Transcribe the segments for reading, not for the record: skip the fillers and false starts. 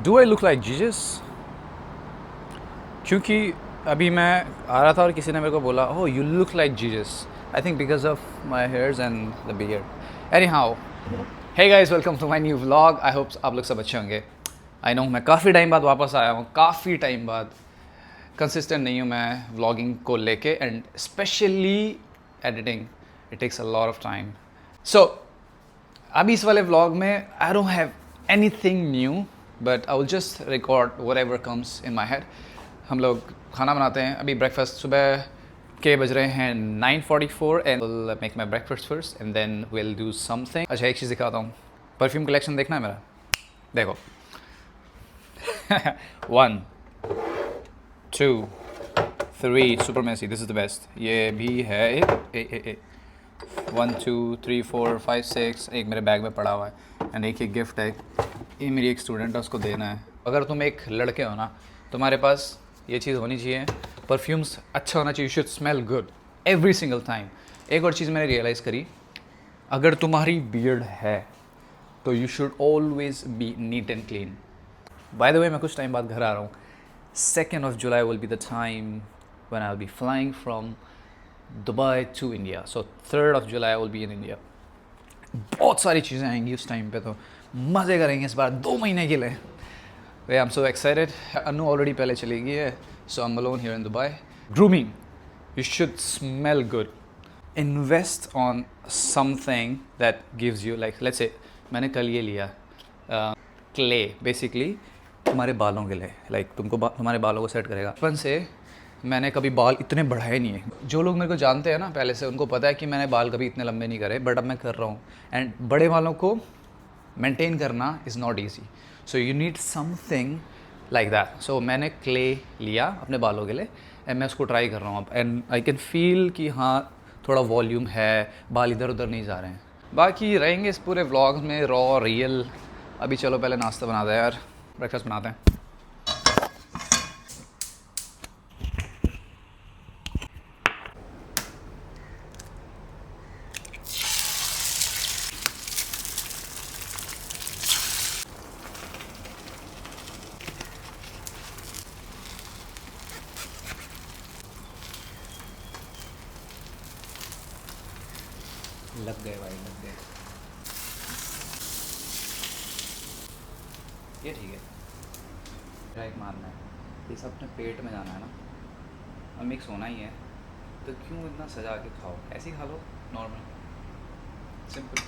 Do I look like Jesus? क्योंकि अभी मैं आ रहा था और किसी ने मेरे को बोला oh you look like Jesus, I think because of my hairs and the beard. Anyhow, hey guys, welcome to my new vlog. I hope आप लोग सब अच्छे होंगे। आई नो मैं काफ़ी टाइम बाद वापस आया हूँ, काफ़ी टाइम बाद। कंसिस्टेंट नहीं हूँ मैं व्लॉगिंग को लेके, and specially editing, it takes a lot of time. So अभी इस वाले व्लॉग में I don't have anything new, but I will just record whatever comes in my head. हम लोग खाना बनाते हैं, अभी ब्रेकफास्ट सुबह के बज रहे हैं 9:44 and will make my breakfast first and then will do something. अच्छा, एक चीज़ दिखाता हूँ, परफ्यूम कलेक्शन देखना है मेरा, देखो। 1 2 3 super messy, this is the best. ये भी है एक 1 2 3 4 5 6, एक मेरे बैग में पड़ा हुआ है, एंड एक गिफ्ट है, ये मेरी एक स्टूडेंट है, उसको देना है। अगर तुम एक लड़के हो ना, तुम्हारे पास ये चीज़ होनी चाहिए, परफ्यूम्स अच्छा होना चाहिए, you should smell good every single time. एक और चीज़ मैंने रियलाइज़ करी, अगर तुम्हारी बियर्ड है तो you should always be neat and clean. By the way, मैं कुछ टाइम बाद घर आ रहा हूँ। 2nd of July will be the time when I'll be flying from Dubai to India. So 3rd of July I will be in India. बहुत सारी चीज़ें आएंगी उस टाइम पे, तो मज़े करेंगे इस बार 2 महीने के लिए। I am so excited. Anu already पहले चली गई है, so I am alone here in Dubai. Grooming, you should smell good. Invest on something that gives you, like let's say मैंने कल ये लिया क्ले, बेसिकली तुम्हारे बालों के लिए, लाइक तुम्हारे बालों को सेट करेगा। बचपन से मैंने कभी बाल इतने बढ़ाए नहीं है। जो लोग मेरे को जानते हैं ना पहले से, उनको पता है कि मैंने बाल कभी इतने लंबे नहीं करे, बट अब मैं कर रहा हूँ। एंड बड़े बालों को मेंटेन करना is not easy, so you need something like that. So मैंने क्ले लिया अपने बालों के लिए, एंड मैं उसको ट्राई कर रहा हूँ अब, एंड आई कैन फील कि हाँ थोड़ा वॉल्यूम है, बाल इधर उधर नहीं जा रहे हैं। बाकी रहेंगे इस पूरे व्लॉग में रॉ रियल। अभी चलो पहले नाश्ता बनाते हैं यार, ब्रेकफास्ट बनाते हैं। लग गए भाई, लग गए। ये ठीक है, ट्राइक मारना है, ये सब अपने पेट में जाना है ना, और मिक्स होना ही है, तो क्यों इतना सजा के खाओ, ऐसे ही खा लो नॉर्मल सिंपल।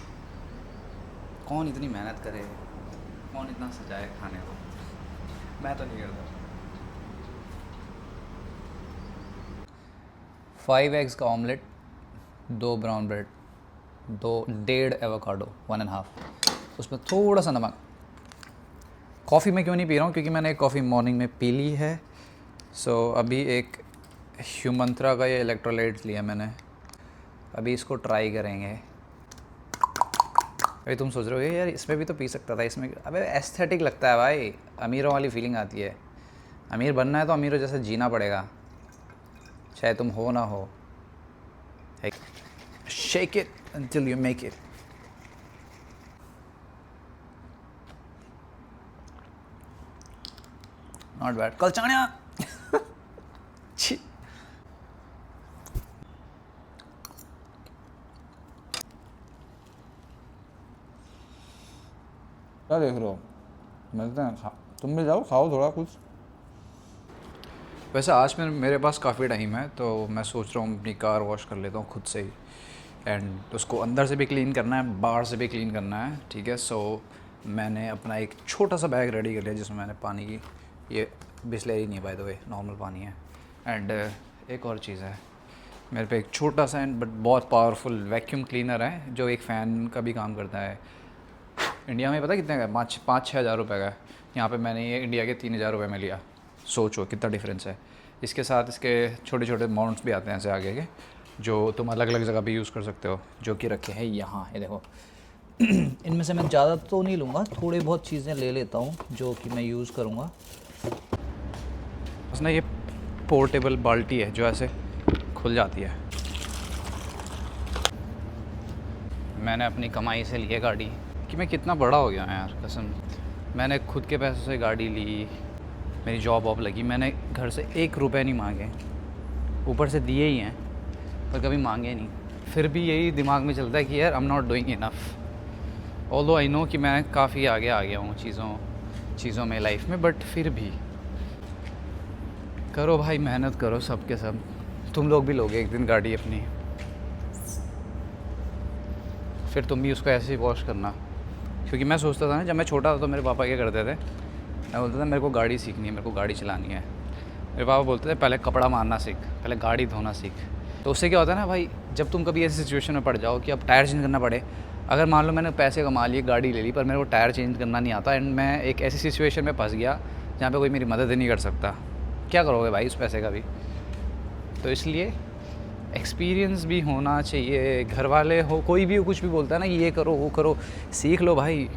कौन इतनी मेहनत करे, कौन इतना सजाए खाने को, मैं तो नहीं करता। 5 एग्स का ऑमलेट, 2 ब्राउन ब्रेड, 1.5 एवोकाडो, 1.5, उसमें थोड़ा सा नमक। कॉफ़ी मैं क्यों नहीं पी रहा हूँ, क्योंकि मैंने एक कॉफ़ी मॉर्निंग में पी ली है। सो अभी एक ह्यूमंत्रा का ये इलेक्ट्रोलाइट्स लिया मैंने, अभी इसको ट्राई करेंगे। अभी तुम सोच रहे हो यार इसमें भी तो पी सकता था, इसमें अबे एस्थेटिक लगता है भाई, अमीरों वाली फीलिंग आती है। अमीर बनना है तो अमीरों जैसे जीना पड़ेगा, चाहे तुम हो ना हो। Shake it until you make it. Not bad. कल चाणिया छी। क्या देख रहे हो, मिलते हैं, तुम भी जाओ खाओ थोड़ा कुछ। वैसे आज मेरे पास काफ़ी टाइम है, तो मैं सोच रहा हूँ अपनी कार वॉश कर लेता हूँ खुद से ही, एंड उसको अंदर से भी क्लीन करना है, बाहर से भी क्लीन करना है, ठीक है। सो मैंने अपना एक छोटा सा बैग रेडी कर लिया, जिसमें मैंने पानी की, ये बिस्लेरी नहीं है बाय द वे, नॉर्मल पानी है। एंड एक और चीज़ है, मेरे पे एक छोटा सा एंड बट बहुत पावरफुल वैक्यूम क्लीनर है, जो एक फ़ैन का भी काम करता है। इंडिया में पता कितने का है, 5-6 हज़ार रुपये का है। यहाँ पे मैंने ये इंडिया के 3,000 रुपये में लिया। सोचो कितना डिफरेंस है। इसके साथ इसके छोटे छोटे माउंट्स भी आते हैं ऐसे आगे के, जो तुम अलग अलग जगह पे यूज़ कर सकते हो, जो कि रखे हैं यहाँ, ये देखो। इनमें से मैं ज़्यादा तो नहीं लूँगा, थोड़ी बहुत चीज़ें ले लेता हूँ जो कि मैं यूज़ करूँगा। बस ना ये पोर्टेबल बाल्टी है जो ऐसे खुल जाती है। मैंने अपनी कमाई से ली है गाड़ी, कि मैं कितना बड़ा हो गया यार कसम। मैंने खुद के पैसों से गाड़ी ली, मेरी जॉब वॉब लगी, मैंने घर से 1 रुपये नहीं मांगे, ऊपर से दिए ही हैं पर कभी मांगे नहीं। फिर भी यही दिमाग में चलता है कि यार I am not doing enough. Although I know कि मैं काफ़ी आगे आ गया हूँ चीज़ों में लाइफ में, बट फिर भी करो भाई, मेहनत करो सबके सब। तुम लोग भी लोगे एक दिन गाड़ी अपनी, फिर तुम भी उसको ऐसे ही वॉश करना। क्योंकि मैं सोचता था ना, जब मैं छोटा था तो मेरे पापा क्या करते थे, मैं बोलता था मेरे को गाड़ी सीखनी है, मेरे को गाड़ी चलानी है। मेरे पापा बोलते थे पहले कपड़ा मारना सीख, पहले गाड़ी धोना सीख। तो उससे क्या होता है ना भाई, जब तुम कभी ऐसी सिचुएशन में पड़ जाओ कि अब टायर चेंज करना पड़े, अगर मान लो मैंने पैसे कमा लिए, गाड़ी ले ली, पर मेरे को टायर चेंज करना नहीं आता एंड मैं एक ऐसी सिचुएशन में फंस गया जहाँ पे कोई मेरी मदद ही नहीं कर सकता, क्या करोगे भाई उस पैसे का भी। तो इसलिए एक्सपीरियंस भी होना चाहिए। घर वाले हो, कोई भी हो, कुछ भी बोलता है ना ये करो वो करो, सीख लो भाई।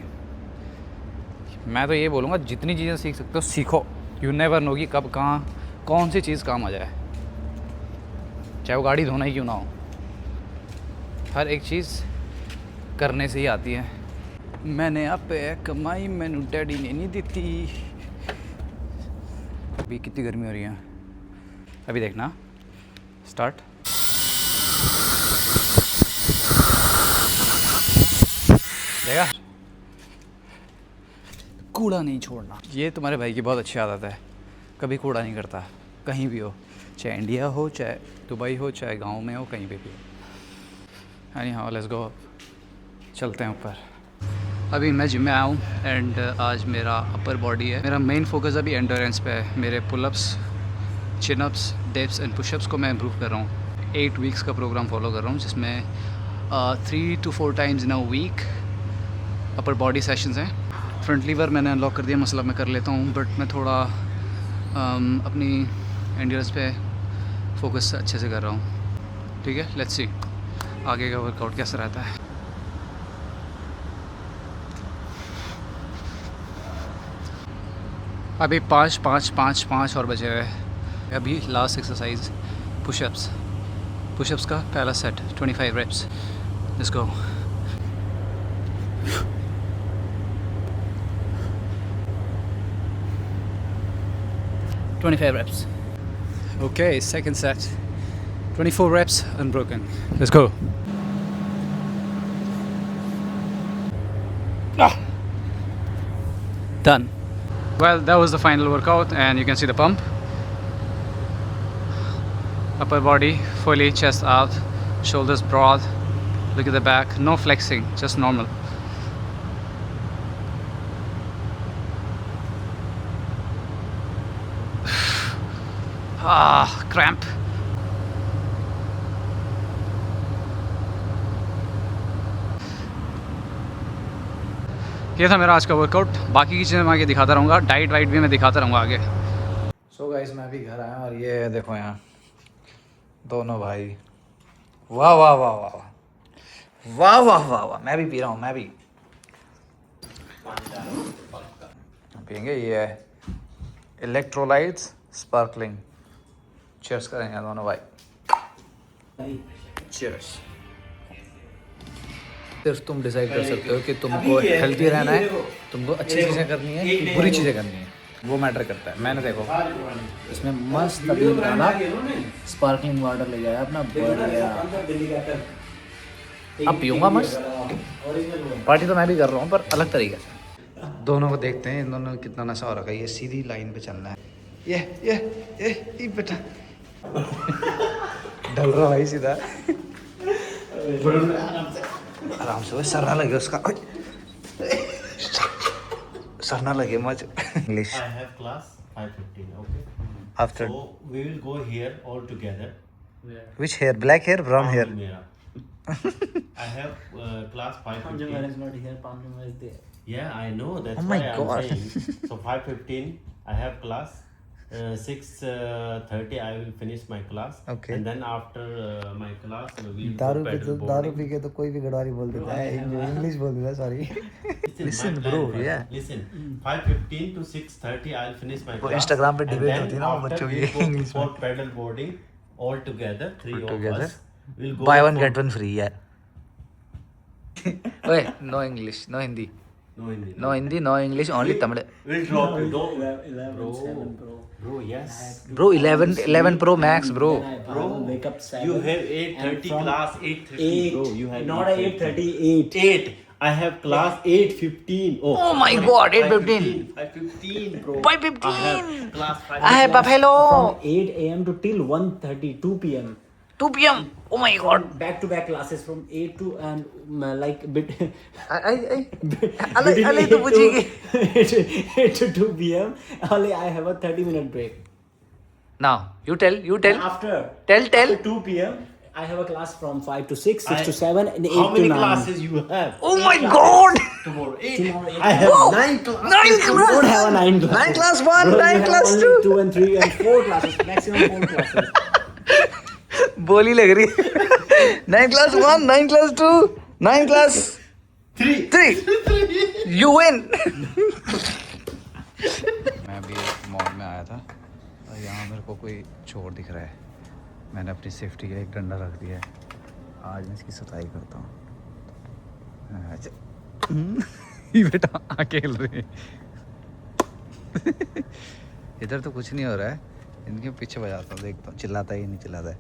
मैं तो ये बोलूँगा जितनी चीज़ें सीख सकते हो सीखो। यू नेवर नो कि कब कहाँ कौन सी चीज़ काम आ जाए, चाहे वो गाड़ी धोना ही क्यों ना हो। हर एक चीज़ करने से ही आती है। मैंने आपे कमाई मैनू डैडी ने नहीं दी थी। अभी कितनी गर्मी हो रही है, अभी देखना स्टार्ट। देखा, कूड़ा नहीं छोड़ना, ये तुम्हारे भाई की बहुत अच्छी आदत है। कभी कूड़ा नहीं करता, कहीं भी हो, चाहे इंडिया हो, चाहे दुबई हो, चाहे गांव में हो, कहीं पे भी हो। एनी हाउ लेट्स गो, चलते हैं ऊपर। अभी मैं जिम में आया हूँ एंड आज मेरा अपर बॉडी है। मेरा मेन फोकस अभी एंडोरेंस पे है। मेरे pullups, chin ups, dips and pushups को मैं इम्प्रूव कर रहा हूँ। 8 वीक्स का प्रोग्राम फॉलो कर रहा हूँ, जिसमें 3 to 4 times in a week upper body sessions हैं। फ्रंट लीवर मैंने अनलॉक कर दिया, मसला मैं कर लेता हूँ, बट मैं थोड़ा अपनी एंड्योरेंस पे फोकस अच्छे से कर रहा हूँ। ठीक है, लेट्स सी आगे का वर्कआउट कैसा रहता है। अभी 5 5 5 5 और बचे हुए। अभी लास्ट एक्सरसाइज पुशअप्स का पहला set 25 reps. Let's go. $25 reps. Okay, second set. 24 reps unbroken. Let's go. Done. Well, that was the final workout and you can see the pump. Upper body fully, chest out, shoulders broad. Look at the back. No flexing, just normal. Cramp. ये था मेरा आज का workout. बाकी की चीज़ें मैं आगे दिखाता रहूँगा, डाइट वाइट भी मैं दिखाता रहूँगा आगे। सो गाइस, मैं अभी घर आया और ये देखो यहाँ दोनों भाई, वाह वाह वाह वाह वाह वाह वाह वाह। मैं भी पी रहा हूँ, मैं भी पियेंगे। ये है इलेक्ट्रोलाइट्स स्पार्कलिंग। चीयर्स करेंगे दोनों भाई, चीयर्स। सिर्फ तुम डिसाइड कर सकते हो कि तुमको हेल्थी रहना है, तुमको अच्छी चीज़ें करनी है कि बुरी चीज़ें करनी है, वो मैटर करता है। मैंने देखो इसमें मस्त अभी गाना स्पार्कलिंग वाटर ले जाया अपना, बढ़िया। अब पीऊँगा मस्त। पार्टी तो मैं भी कर रहा हूँ पर अलग तरीके से। दोनों को देखते हैं, इन दोनों कितना नशा हो रखा है। ये सीधी लाइन पे चलना है। ये बेटा ढल रहा भाई सीधा। आराम से, सर ना लगे उसका, सर ना लगे मुझे। English. I have class 5:15. Okay. After So we will go here all together. which hair? Black hair, brown hair? Palmyra. I have class 5:15. Panjamar is not here. Panjamar is there. Yeah, I know. That's Oh my why God. I'm saying. So 5:15, I have class. 6:30, I will finish my class. Okay. And then after my class, we will दारू go पे pedal तो दारू boarding. P के तो कोई भी गड़वारी बोल देता है, इंग्लिश बोल देता है, sorry. Listen, my bro, plan, yeah. Listen, 5:15 to 6:30, I'll finish my वो class. Instagram पे And debate then होती है ना, वो after बच्चों we'll की go English for में। pedal boarding all together, 3 All of together. us. We'll go Buy one for- get one free, yeah. ओए, no English, no Hindi. No Hindi. No Hindi, no English, only Tamil. We'll drop you. Don't. 11, bro. Bro, yes. Bro, 11 Pro Max, bro. Bro, wake up 7. You have and 8:30 from class, 8:30. Bro, you have not 8:38. 8. I have class 8:15. Oh my God, 8:15. 5:15, bro. 5:15. I have class 5. I have buffalo. From 8 a.m. to till 1:30, 2 p.m. 2 p.m. Oh my God. Back to back classes from 8 to and like bit. अले तो पूछेगी. 8 to 2 p.m. Only I have a 30-minute break. Now, you tell. And after Tell. after 2 p.m. I have a class from 5 to 6, 6 to 7, and 8 How to many 9. classes you have? Oh my God. Tomorrow 8. Tomorrow 8. I have Whoa. 9 classes. 9 You don't have a 9 class. 9 class 1, Bro, 9 you class have 2. only 2 and 3 and 4 classes, maximum 4 classes. बोली लग रही है. 9 class 1, 9 class 2, 9 class 3. You win. मैं अभी mall में आया था और यहाँ मेरे को कोई चोर दिख रहा है. मैंने अपनी सेफ्टी के लिए एक डंडा रख दिया है. आज मैं इसकी सफाई करता हूँ. ये बेटा अकेल रहे. इधर तो कुछ नहीं हो रहा है. इनके पीछे बजाता हूँ, देखता हूँ चिल्लाता ही नहीं चिल्लाता है.